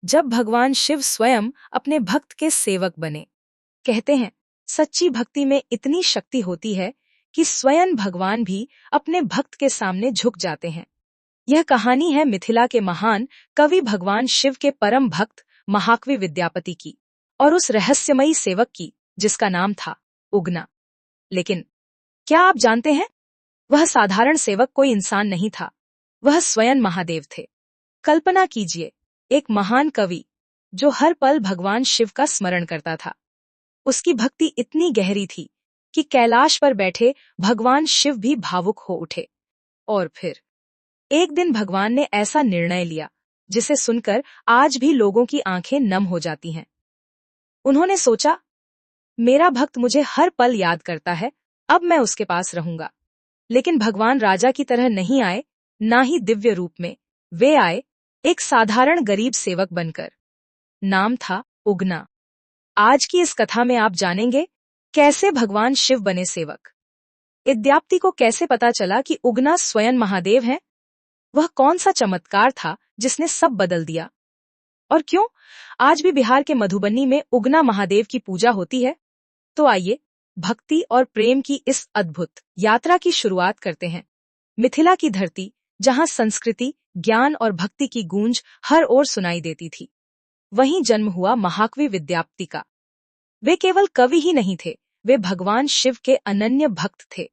जब भगवान शिव स्वयं अपने भक्त के सेवक बने। कहते हैं, सच्ची भक्ति में इतनी शक्ति होती है कि स्वयं भगवान भी अपने भक्त के सामने झुक जाते हैं। यह कहानी है मिथिला के महान कवि भगवान शिव के परम भक्त महाकवि विद्यापति की और उस रहस्यमयी सेवक की जिसका नाम था उगना। लेकिन क्या आप जानते हैं, वह साधारण सेवक कोई इंसान नहीं था, वह स्वयं महादेव थे। कल्पना कीजिए, एक महान कवि जो हर पल भगवान शिव का स्मरण करता था। उसकी भक्ति इतनी गहरी थी कि कैलाश पर बैठे भगवान शिव भी भावुक हो उठे। और फिर एक दिन भगवान ने ऐसा निर्णय लिया जिसे सुनकर आज भी लोगों की आंखें नम हो जाती हैं। उन्होंने सोचा, मेरा भक्त मुझे हर पल याद करता है, अब मैं उसके पास रहूंगा। लेकिन भगवान राजा की तरह नहीं आए, ना ही दिव्य रूप में। वे आए एक साधारण गरीब सेवक बनकर। नाम था उगना। आज की इस कथा में आप जानेंगे कैसे भगवान शिव बने सेवक। विद्यापति को कैसे पता चला कि उगना स्वयं महादेव हैं? वह कौन सा चमत्कार था जिसने सब बदल दिया? और क्यों आज भी बिहार के मधुबनी में उगना महादेव की पूजा होती है? तो आइए भक्ति और प्रेम की इस अद्भुत यात्रा की शुरुआत करते हैं। मिथिला की धरती, जहां संस्कृति, ज्ञान और भक्ति की गूंज हर ओर सुनाई देती थी, वहीं जन्म हुआ महाकवि विद्यापति का। वे केवल कवि ही नहीं थे, वे भगवान शिव के अनन्य भक्त थे।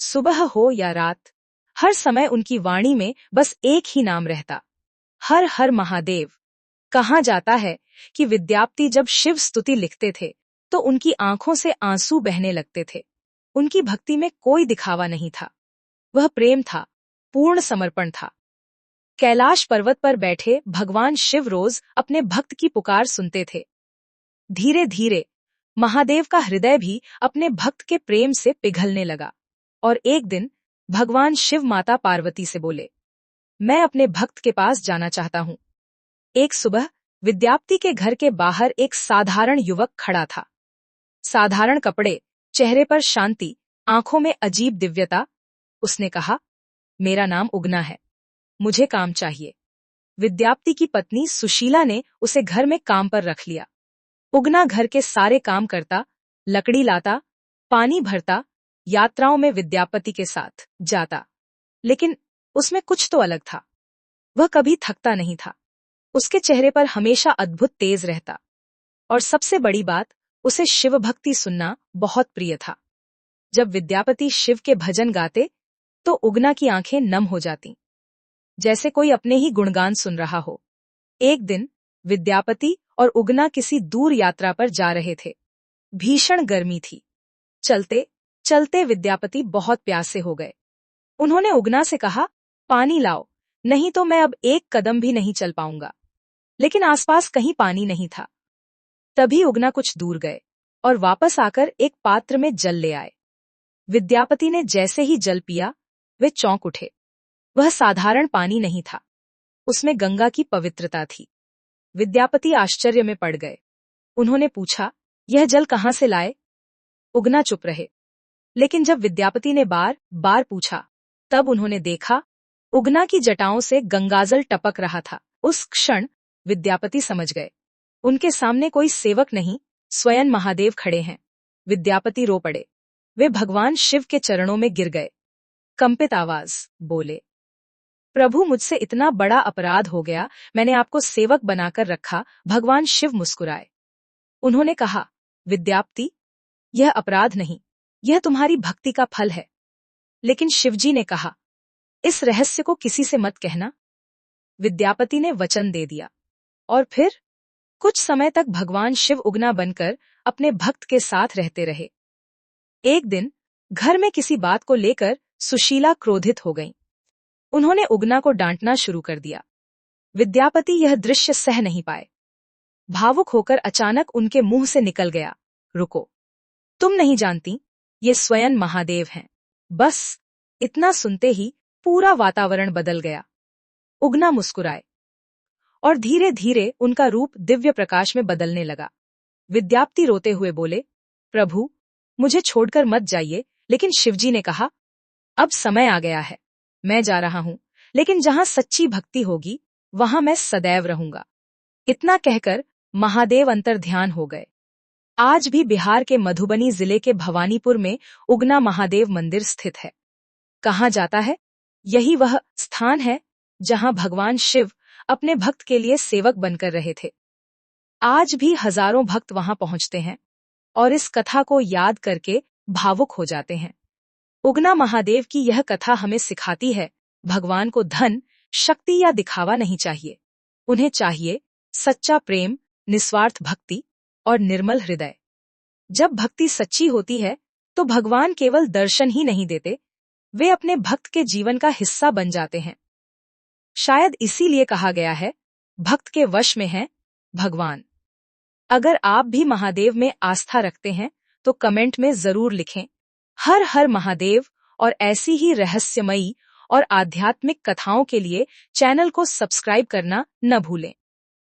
सुबह हो या रात, हर समय उनकी वाणी में बस एक ही नाम रहता, हर हर महादेव। कहा जाता है कि विद्यापति जब शिव स्तुति लिखते थे तो उनकी आंखों से आंसू बहने लगते थे। उनकी भक्ति में कोई दिखावा नहीं था, वह प्रेम था, पूर्ण समर्पण था। कैलाश पर्वत पर बैठे भगवान शिव रोज अपने भक्त की पुकार सुनते थे। धीरे धीरे महादेव का हृदय भी अपने भक्त के प्रेम से पिघलने लगा और एक दिन भगवान शिव माता पार्वती से बोले, मैं अपने भक्त के पास जाना चाहता हूं। एक सुबह विद्यापति के घर के बाहर एक साधारण युवक खड़ा था। साधारण कपड़े, चेहरे पर शांति, आंखों में अजीब दिव्यता। उसने कहा, मेरा नाम उगना है, मुझे काम चाहिए। विद्यापति की पत्नी सुशीला ने उसे घर में काम पर रख लिया। उगना घर के सारे काम करता, लकड़ी लाता, पानी भरता, यात्राओं में विद्यापति के साथ जाता। लेकिन उसमें कुछ तो अलग था, वह कभी थकता नहीं था। उसके चेहरे पर हमेशा अद्भुत तेज रहता और सबसे बड़ी बात, उसे शिव भक्ति सुनना बहुत प्रिय था। जब विद्यापति शिव के भजन गाते तो उगना की आंखें नम हो जातीं, जैसे कोई अपने ही गुणगान सुन रहा हो। एक दिन विद्यापति और उगना किसी दूर यात्रा पर जा रहे थे। भीषण गर्मी थी। चलते चलते विद्यापति बहुत प्यासे हो गए। उन्होंने उगना से कहा, पानी लाओ, नहीं तो मैं अब एक कदम भी नहीं चल पाऊंगा। लेकिन आसपास कहीं पानी नहीं था। तभी उगना कुछ दूर गए और वापस आकर एक पात्र में जल ले आए। विद्यापति ने जैसे ही जल पिया, वे चौंक उठे। वह साधारण पानी नहीं था, उसमें गंगा की पवित्रता थी। विद्यापति आश्चर्य में पड़ गए। उन्होंने पूछा, यह जल कहां से लाए? उगना चुप रहे। लेकिन जब विद्यापति ने बार बार पूछा, तब उन्होंने देखा उगना की जटाओं से गंगाजल टपक रहा था। उस क्षण विद्यापति समझ गए, उनके सामने कोई सेवक नहीं, स्वयं महादेव खड़े हैं। विद्यापति रो पड़े। वे भगवान शिव के चरणों में गिर गए। कंपित आवाज बोले, प्रभु, मुझसे इतना बड़ा अपराध हो गया, मैंने आपको सेवक बनाकर रखा। भगवान शिव मुस्कुराए। उन्होंने कहा, विद्यापति, यह अपराध नहीं, यह तुम्हारी भक्ति का फल है। लेकिन शिवजी ने कहा, इस रहस्य को किसी से मत कहना। विद्यापति ने वचन दे दिया और फिर कुछ समय तक भगवान शिव उगना बनकर अपने भक्त के साथ रहते रहे। एक दिन घर में किसी बात को लेकर सुशीला क्रोधित हो गईं। उन्होंने उगना को डांटना शुरू कर दिया। विद्यापति यह दृश्य सह नहीं पाए। भावुक होकर अचानक उनके मुंह से निकल गया, रुको, तुम नहीं जानती, ये स्वयं महादेव हैं। बस इतना सुनते ही पूरा वातावरण बदल गया। उगना मुस्कुराए और धीरे धीरे उनका रूप दिव्य प्रकाश में बदलने लगा। विद्यापति रोते हुए बोले, प्रभु, मुझे छोड़कर मत जाइए। लेकिन शिवजी ने कहा, अब समय आ गया है, मैं जा रहा हूं, लेकिन जहां सच्ची भक्ति होगी वहां मैं सदैव रहूंगा। इतना कहकर महादेव अंतर्ध्यान हो गए। आज भी बिहार के मधुबनी जिले के भवानीपुर में उगना महादेव मंदिर स्थित है। कहा जाता है यही वह स्थान है जहां भगवान शिव अपने भक्त के लिए सेवक बनकर रहे थे। आज भी हजारों भक्त वहां पहुंचते हैं और इस कथा को याद करके भावुक हो जाते हैं। उगना महादेव की यह कथा हमें सिखाती है, भगवान को धन, शक्ति या दिखावा नहीं चाहिए। उन्हें चाहिए सच्चा प्रेम, निस्वार्थ भक्ति और निर्मल हृदय। जब भक्ति सच्ची होती है तो भगवान केवल दर्शन ही नहीं देते, वे अपने भक्त के जीवन का हिस्सा बन जाते हैं। शायद इसीलिए कहा गया है, भक्त के वश में है भगवान। अगर आप भी महादेव में आस्था रखते हैं तो कमेंट में जरूर लिखें, हर हर महादेव। और ऐसी ही रहस्यमयी और आध्यात्मिक कथाओं के लिए चैनल को सब्सक्राइब करना न भूलें।